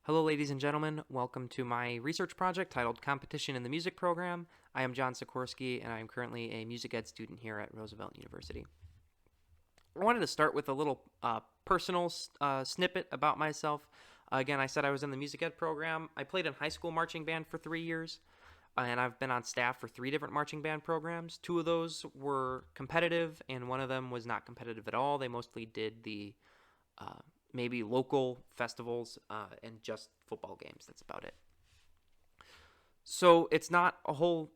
Hello, ladies and gentlemen. Welcome to my research project titled Competition in the Music Program. I am John Sikorski, and I am currently a music ed student here at Roosevelt University. I wanted to start with a little personal snippet about myself. Again, I said I was in the music ed program. I played in high school marching band for 3 years, and I've been on staff for 3 different marching band programs. 2 of those were competitive, and one of them was not competitive at all. They mostly did the maybe local festivals and just football games. That's about it. So it's not a whole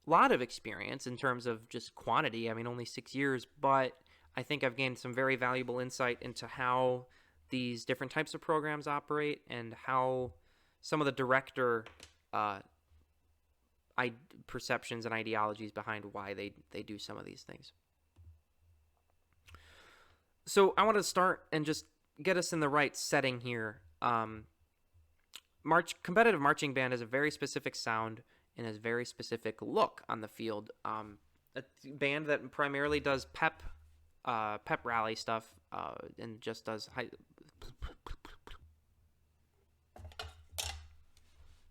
lot of experience in terms of just quantity. I mean, only 6 years, but I think I've gained some very valuable insight into how these different types of programs operate and how some of the director perceptions and ideologies behind why they do some of these things. So I want to start and just get us in the right setting here. Competitive marching band has a very specific sound and has a very specific look on the field. A band that primarily does pep rally stuff and just does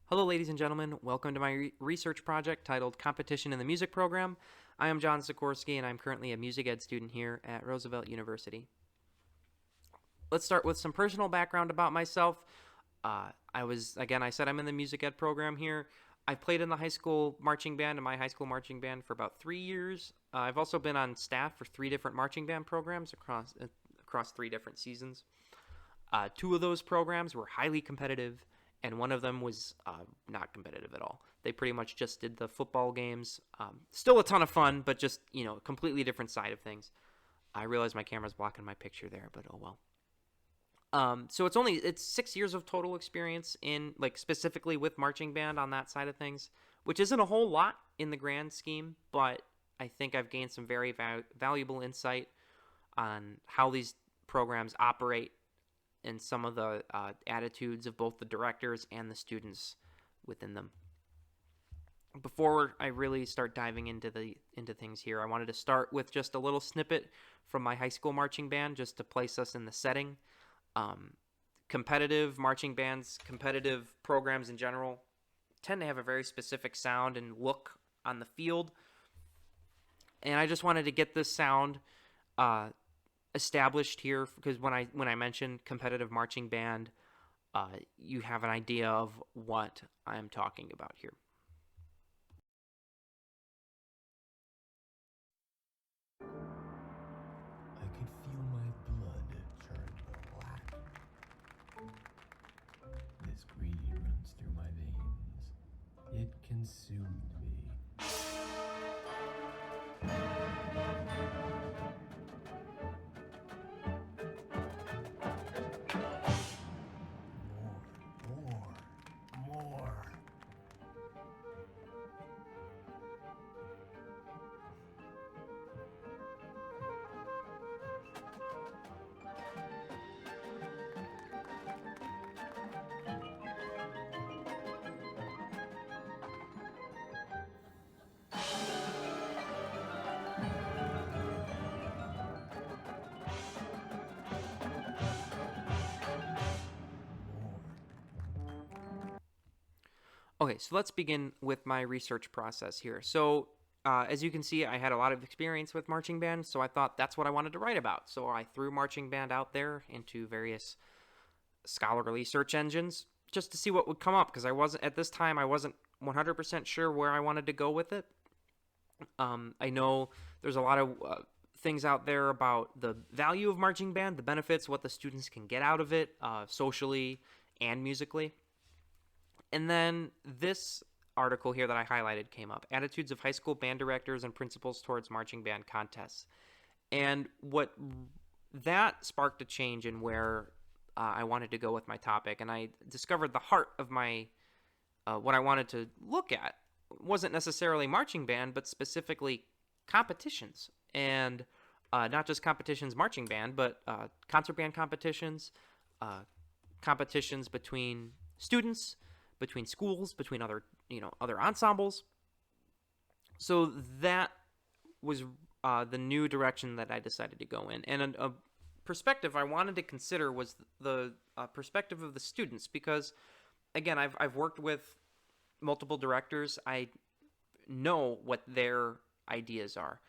Hello, ladies and gentlemen. Welcome to my research project titled Competition in the Music Program. I am John Sikorski, and I'm currently a music ed student here at Roosevelt University. Let's start with some personal background about myself. I said I'm in the music ed program here. I've played in the high school marching band and my high school marching band for about 3 years. I've also been on staff for 3 different marching band programs across 3 different seasons. 2 of those programs were highly competitive, and one of them was not competitive at all. They pretty much just did the football games. Still a ton of fun, but just, a completely different side of things. I realize my camera's blocking my picture there, but oh well. So it's 6 years of total experience in specifically with marching band on that side of things, which isn't a whole lot in the grand scheme, but I think I've gained some very valuable insight on how these programs operate and some of the attitudes of both the directors and the students within them. Before I really start diving into things here, I wanted to start with just a little snippet from my high school marching band just to place us in the setting. Competitive marching bands, competitive programs in general, tend to have a very specific sound and look on the field. And I just wanted to get this sound established here because when I mention competitive marching band, you have an idea of what I'm talking about here. I could feel my blood turn black. This greed runs through my veins. It consumed me. More. Okay, so let's begin with my research process here. So as you can see, I had a lot of experience with marching band, so I thought that's what I wanted to write about. So I threw marching band out there into various scholarly search engines just to see what would come up, because I wasn't 100% sure where I wanted to go with it. I know there's a lot of things out there about the value of marching band, the benefits, what the students can get out of it socially and musically. And then this article here that I highlighted came up, Attitudes of High School Band Directors and Principals Towards Marching Band Contests. And what that sparked a change in where I wanted to go with my topic, and I discovered the heart of my what I wanted to look at wasn't necessarily marching band, but specifically competitions, and not just competitions marching band, but concert band competitions, competitions between students, between schools, between other ensembles. So that was the new direction that I decided to go in, and a perspective I wanted to consider was the perspective of the students, because again, I've worked with multiple directors. I know what their ideas are.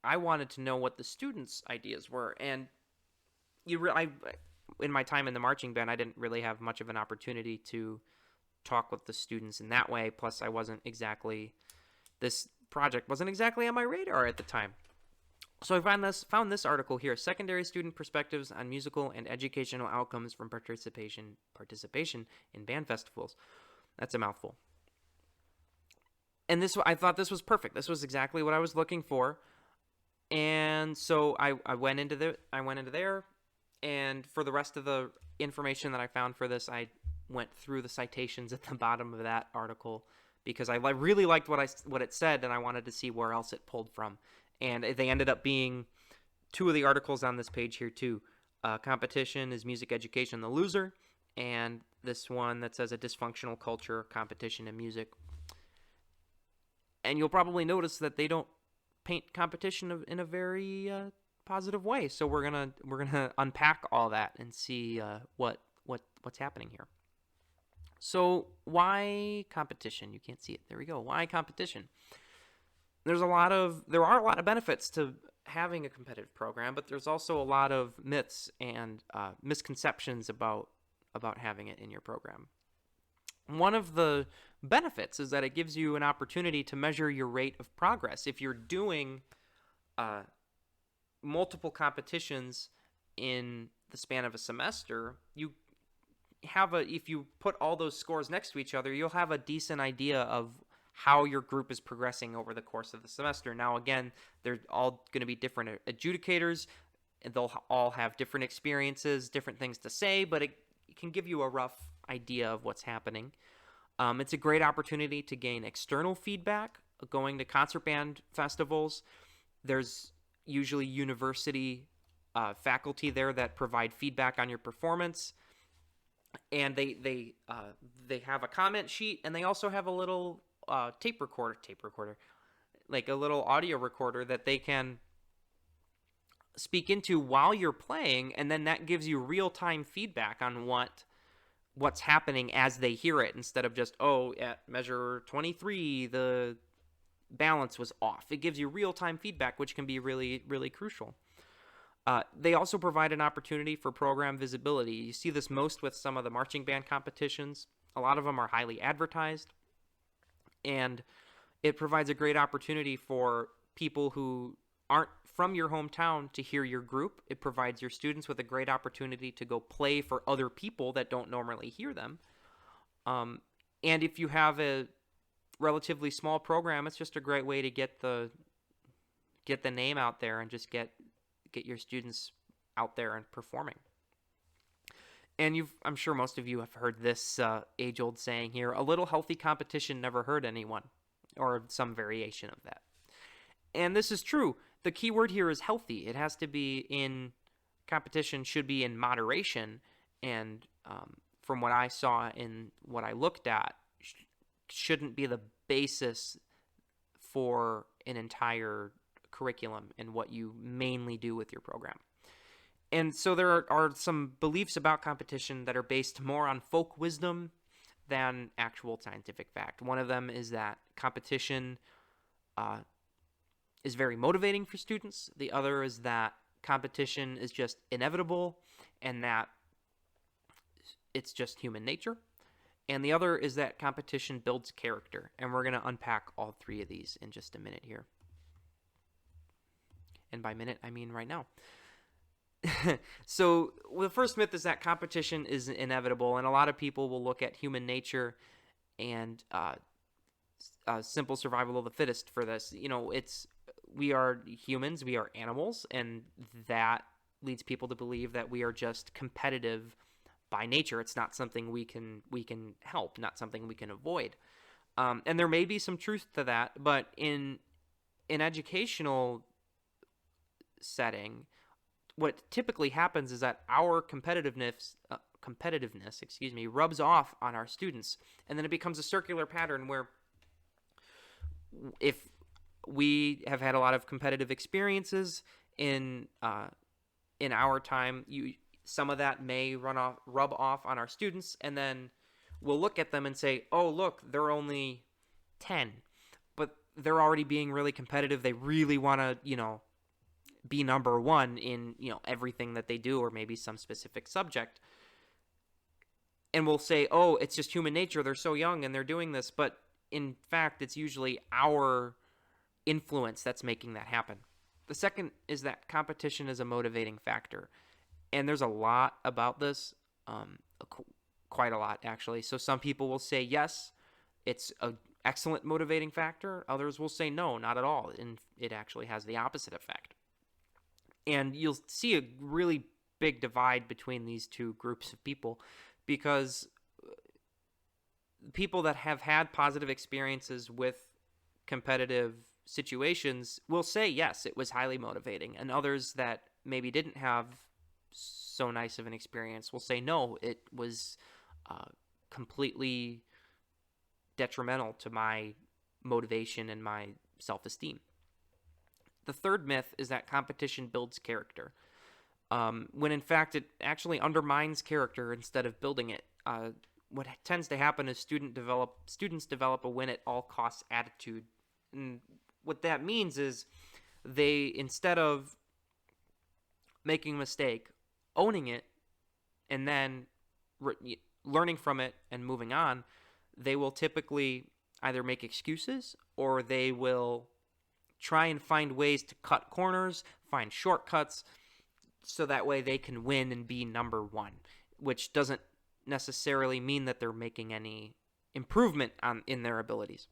I wanted to know what the students' ideas were, and in my time in the marching band, I didn't really have much of an opportunity to talk with the students in that way. Plus, this project wasn't exactly on my radar at the time. So I found this article here: Secondary Student Perspectives on Musical and Educational Outcomes from Participation in Band Festivals. That's a mouthful. And I thought this was perfect. This was exactly what I was looking for. And so I went into there, and for the rest of the information that I found for this, I went through the citations at the bottom of that article, because I really liked what it said, and I wanted to see where else it pulled from. And they ended up being two of the articles on this page here too. Competition is Music Education the Loser, and this one that says A Dysfunctional Culture, Competition in Music. And you'll probably notice that they don't paint competition in a very positive way. So we're gonna unpack all that and see what's happening here. So why competition? You can't see it. There we go. Why competition? There are a lot of benefits to having a competitive program, but there's also a lot of myths and misconceptions about having it in your program. One of the benefits is that it gives you an opportunity to measure your rate of progress. If you're doing multiple competitions in the span of a semester, if you put all those scores next to each other, you'll have a decent idea of how your group is progressing over the course of the semester. Now, again, they're all going to be different adjudicators, and they'll all have different experiences, different things to say, but it can give you a rough idea of what's happening. It's a great opportunity to gain external feedback. Going to concert band festivals, there's usually university faculty there that provide feedback on your performance, and they have a comment sheet, and they also have a little tape recorder, like a little audio recorder that they can speak into while you're playing, and then that gives you real-time feedback on what's happening as they hear it, instead of just, at measure 23 the balance was off. It gives you real-time feedback, which can be really, really crucial. They also provide an opportunity for program visibility. You see this most with some of the marching band competitions. A lot of them are highly advertised, and it provides a great opportunity for people who aren't from your hometown to hear your group. It provides your students with a great opportunity to go play for other people that don't normally hear them. And if you have a relatively small program, it's just a great way to get the name out there and just get your students out there and performing. And I'm sure most of you have heard this age-old saying here: a little healthy competition never hurt anyone, or some variation of that. And this is true. The key word here is healthy. It has to be competition should be in moderation, and from what I saw in what I looked at, shouldn't be the basis for an entire curriculum and what you mainly do with your program. And so there are some beliefs about competition that are based more on folk wisdom than actual scientific fact. One of them is that competition is very motivating for students. The other is that competition is just inevitable and that it's just human nature. And the other is that competition builds character. And we're going to unpack all three of these in just a minute here. And by minute, I mean right now. So the first myth is that competition is inevitable, and a lot of people will look at human nature and simple survival of the fittest for this. We are humans, we are animals, and that leads people to believe that we are just competitive by nature. It's not something we can help, not something we can avoid. And there may be some truth to that, but in an educational setting, what typically happens is that our competitiveness, rubs off on our students, and then it becomes a circular pattern where if we have had a lot of competitive experiences in in our time, some of that may rub off on our students, and then we'll look at them and say, oh, look, they're only 10, but they're already being really competitive. They really want to, be number one in, everything that they do, or maybe some specific subject. And we'll say, oh, it's just human nature. They're so young and they're doing this. But in fact, it's usually our influence that's making that happen. The second is that competition is a motivating factor. And there's a lot about this, quite a lot, actually. So some people will say, yes, it's an excellent motivating factor. Others will say, no, not at all. And it actually has the opposite effect. And you'll see a really big divide between these two groups of people, because people that have had positive experiences with competitive situations will say, yes, it was highly motivating. And others that maybe didn't have so nice of an experience will say, no, it was completely detrimental to my motivation and my self-esteem. The third myth is that competition builds character, when in fact it actually undermines character instead of building it. What tends to happen is students develop a win-at-all-costs attitude. And what that means is they, instead of making a mistake, owning it, and then learning from it and moving on, they will typically either make excuses, or they will try and find ways to cut corners, find shortcuts, so that way they can win and be number one, which doesn't necessarily mean that they're making any improvement in their abilities.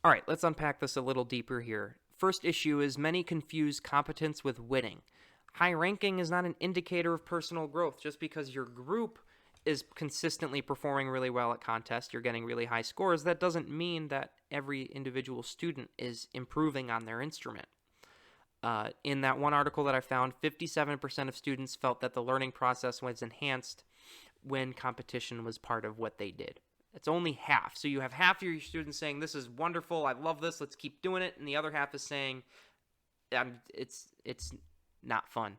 All right, let's unpack this a little deeper here. First issue is many confuse competence with winning. High ranking is not an indicator of personal growth. Just because your group is consistently performing really well at contests, you're getting really high scores, that doesn't mean that every individual student is improving on their instrument. In that one article that I found, 57% of students felt that the learning process was enhanced when competition was part of what they did. It's only half. So you have half of your students saying, this is wonderful, I love this, let's keep doing it. And the other half is saying, it's not fun.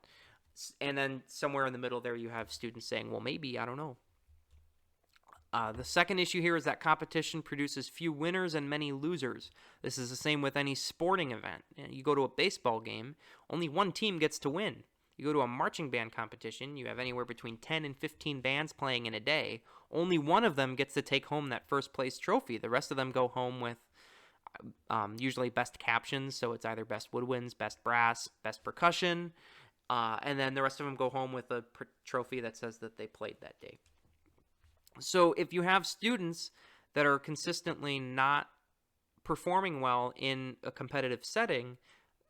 And then somewhere in the middle there you have students saying, well, maybe, I don't know. The second issue here is that competition produces few winners and many losers. This is the same with any sporting event. You go to a baseball game, only one team gets to win. You go to a marching band competition, you have anywhere between 10 and 15 bands playing in a day. Only one of them gets to take home that first place trophy. The rest of them go home with usually best captions, so it's either best woodwinds, best brass, best percussion, and then the rest of them go home with a trophy that says that they played that day. So if you have students that are consistently not performing well in a competitive setting,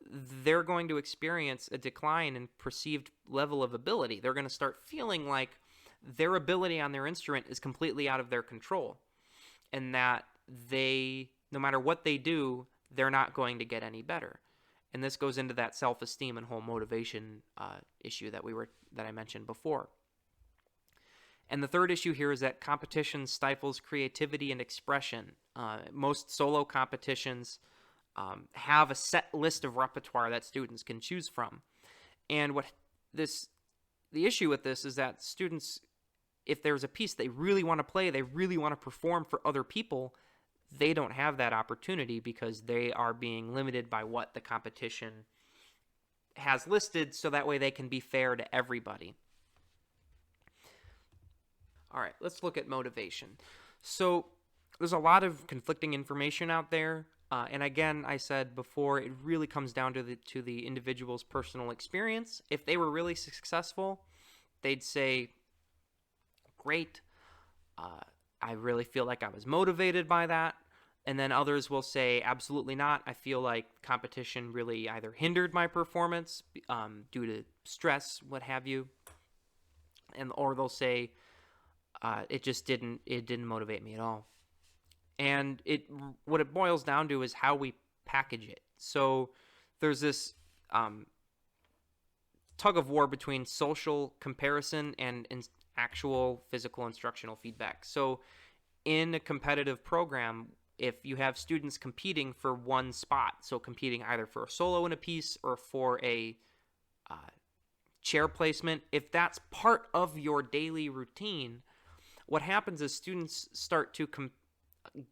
they're going to experience a decline in perceived level of ability. They're going to start feeling like their ability on their instrument is completely out of their control, and that they, no matter what they do, they're not going to get any better. And this goes into that self-esteem and whole motivation issue that I mentioned before. And the third issue here is that competition stifles creativity and expression. Most solo competitions have a set list of repertoire that students can choose from. And the issue with this is that students, if there's a piece they really want to play, they really want to perform for other people, they don't have that opportunity because they are being limited by what the competition has listed, so that way they can be fair to everybody. All right, let's look at motivation. So there's a lot of conflicting information out there. And again, I said before, it really comes down to the individual's personal experience. If they were really successful, they'd say, great, I really feel like I was motivated by that. And then others will say, absolutely not. I feel like competition really either hindered my performance due to stress, what have you. Or they'll say, it didn't motivate me at all. And what it boils down to is how we package it. So there's this tug of war between social comparison and actual physical instructional feedback. So in a competitive program, if you have students competing for one spot, so competing either for a solo in a piece or for a chair placement, if that's part of your daily routine, what happens is students start to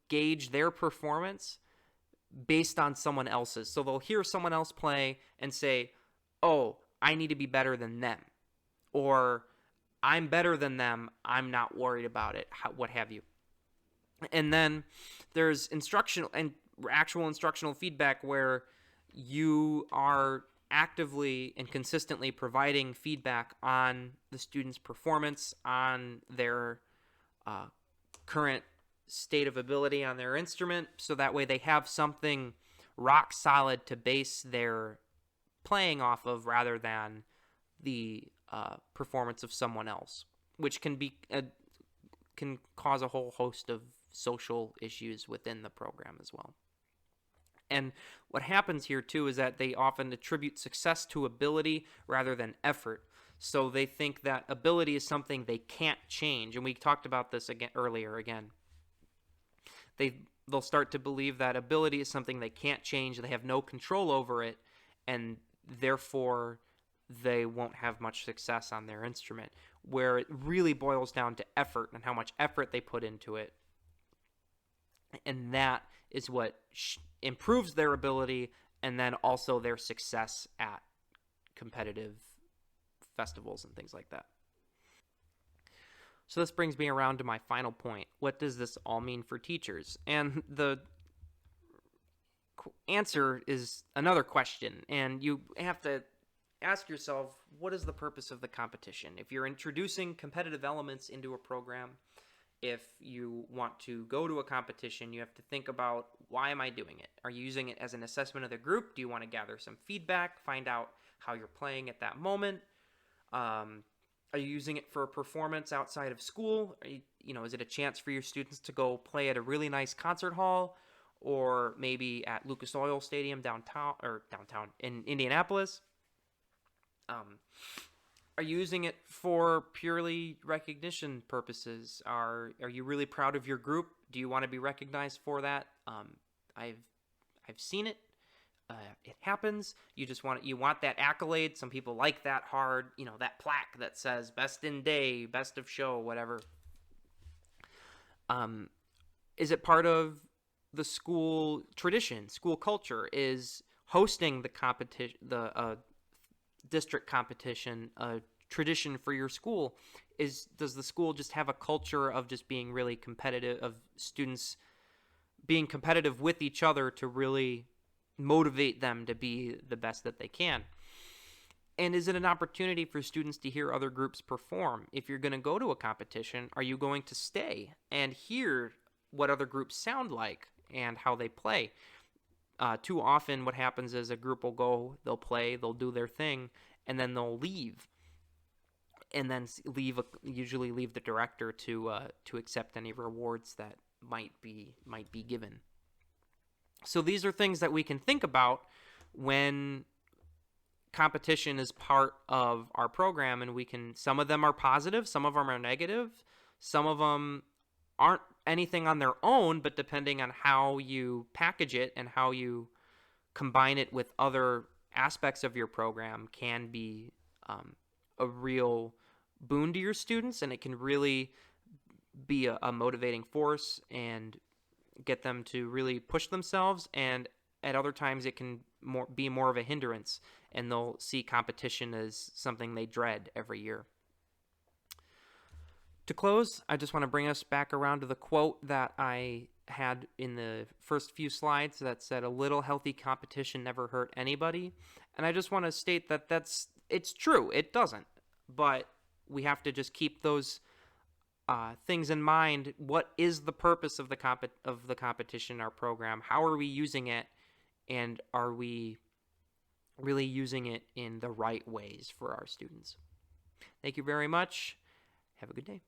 gauge their performance based on someone else's. So they'll hear someone else play and say, oh, I need to be better than them. Or I'm better than them. I'm not worried about it, what have you. And then there's instructional and actual instructional feedback where you are actively and consistently providing feedback on the student's performance, on their current state of ability on their instrument, so that way they have something rock solid to base their playing off of rather than the performance of someone else, which can cause a whole host of social issues within the program as well. And what happens here too is that they often attribute success to ability rather than effort. So they think that ability is something they can't change, and we talked about this earlier. They'll start to believe that ability is something they can't change, they have no control over it, and therefore they won't have much success on their instrument, where it really boils down to effort and how much effort they put into it. And that is what improves their ability and then also their success at competitive festivals and things like that. So this brings me around to my final point. What does this all mean for teachers? And the answer is another question, and you have to ask yourself, what is the purpose of the competition? If you're introducing competitive elements into a program, if you want to go to a competition, you have to think about, why am I doing it? Are you using it as an assessment of the group? Do you want to gather some feedback, find out how you're playing at that moment? Are you using it for a performance outside of school? Is it a chance for your students to go play at a really nice concert hall, or maybe at Lucas Oil Stadium downtown in Indianapolis? Are you using it for purely recognition purposes? Are you really proud of your group? Do you want to be recognized for that? I've seen it. It happens. You want that accolade. Some people like that hard, that plaque that says best in day, best of show, whatever. Is it part of the school tradition, school culture? Is hosting the competition, the district competition, a tradition for your school? Does the school just have a culture of just being really competitive, of students being competitive with each other to really motivate them to be the best that they can? And is it an opportunity for students to hear other groups perform? If you're going to go to a competition, are you going to stay and hear what other groups sound like and how they play? Too often what happens is a group will go, they'll play, they'll do their thing, and then they'll leave. And then usually leave the director to accept any rewards that might be given. So these are things that we can think about when competition is part of our program, and some of them are positive, some of them are negative, some of them aren't anything on their own, but depending on how you package it and how you combine it with other aspects of your program, can be a real boon to your students, and it can really be a motivating force and get them to really push themselves. And at other times it can be more of a hindrance, and they'll see competition as something they dread every year. To close, I just want to bring us back around to the quote that I had in the first few slides that said, "A little healthy competition never hurt anybody." And I just want to state that it's true. It doesn't. But we have to just keep those things in mind. What is the purpose of the competition in our program? How are we using it? And are we really using it in the right ways for our students? Thank you very much. Have a good day.